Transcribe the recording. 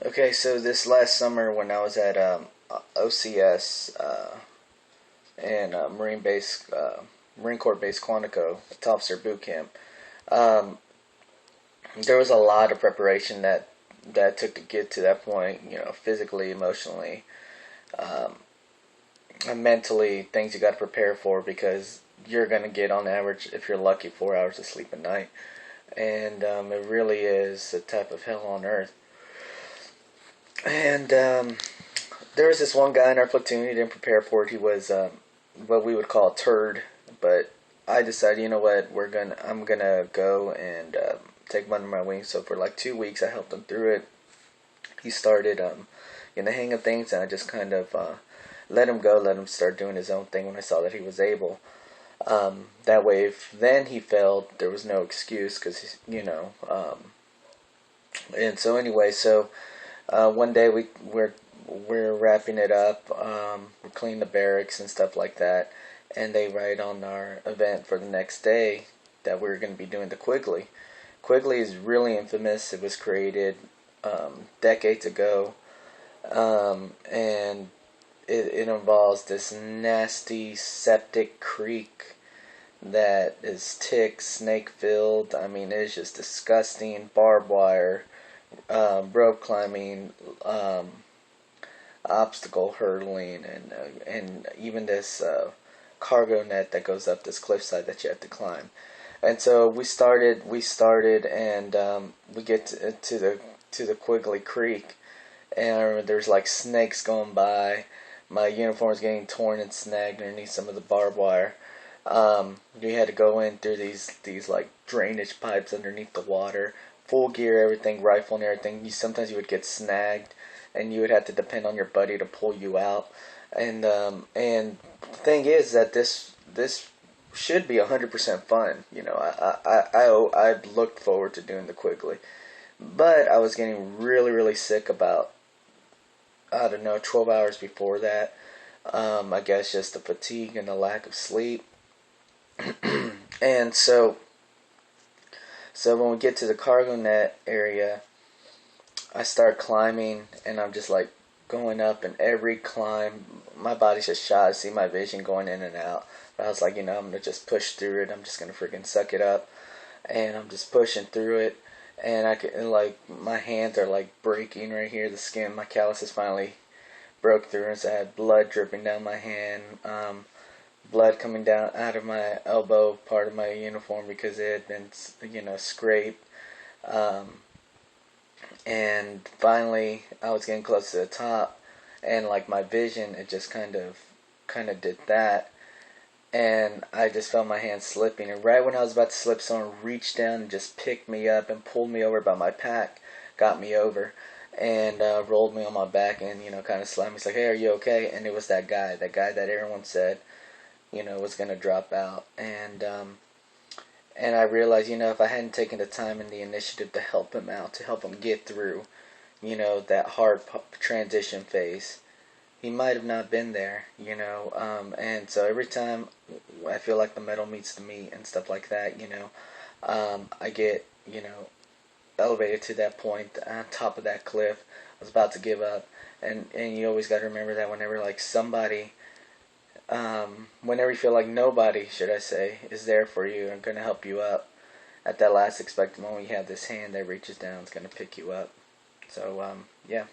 Okay, so this last summer when I was at OCS and Marine Corps Base Quantico, top officer boot camp, um, there was a lot of preparation that took to get to that point. You know, physically, emotionally, um, and mentally, things you got to prepare for because you're gonna get on average, if you're lucky, 4 hours of sleep a night, and it really is a type of hell on earth. And there was this one guy in our platoon. He didn't prepare for it. He was what we would call a turd. But I decided, you know what, I'm gonna go and take him under my wing. So for like 2 weeks, I helped him through it. He started in the hang of things, and I just kind of let him go, let him start doing his own thing when I saw that he was able. That way, if then he failed, there was no excuse because and so anyway, so one day we're wrapping it up. We're cleaning the barracks and stuff like that, and they write on our event for the next day that we're going to be doing the Quigley. Quigley is really infamous. It was created decades ago, and it involves this nasty septic creek that is tick snake filled. I mean, it's just disgusting. Barbed wire, rope climbing, obstacle hurdling, and even this cargo net that goes up this cliffside that you have to climb. And so we started, and we get to the Quigley Creek, and I remember there's like snakes going by. My uniform's getting torn and snagged underneath some of the barbed wire. We had to go in through these like drainage pipes underneath the water, full gear, everything, rifle and everything. Sometimes you would get snagged, and you would have to depend on your buddy to pull you out. And the thing is that this should be 100% fun. You know, I looked forward to doing the Quigley, but I was getting really sick about, I don't know, 12 hours before that. I guess just the fatigue and the lack of sleep. And so when we get to the cargo net area, I start climbing, and I'm just like going up, and every climb, my body's just shot. I see my vision going in and out. But I was like, I'm gonna just push through it. I'm just gonna freaking suck it up, and I'm just pushing through it. And like, my hands are like breaking right here. The skin, my calluses finally broke through, and so I had blood dripping down my hand. Blood coming down out of my elbow, part of my uniform, because it had been, scraped. Um, and finally, I was getting close to the top, and like my vision, it just kind of did that, and I just felt my hand slipping. And right when I was about to slip, someone reached down and just picked me up and pulled me over by my pack, got me over, and rolled me on my back, and kind of slammed me. He's like, "Hey, are you okay?" And it was that guy that everyone said was going to drop out. And I realized, if I hadn't taken the time and the initiative to help him out, to help him get through, that hard transition phase, he might have not been there. And so every time I feel like the metal meets the meat and stuff like that, I get, elevated to that point on top of that cliff. I was about to give up. And you always got to remember that whenever, like, whenever you feel like nobody, should I say, is there for you and going to help you up, at that last expected moment, you have this hand that reaches down, is going to pick you up. So, yeah.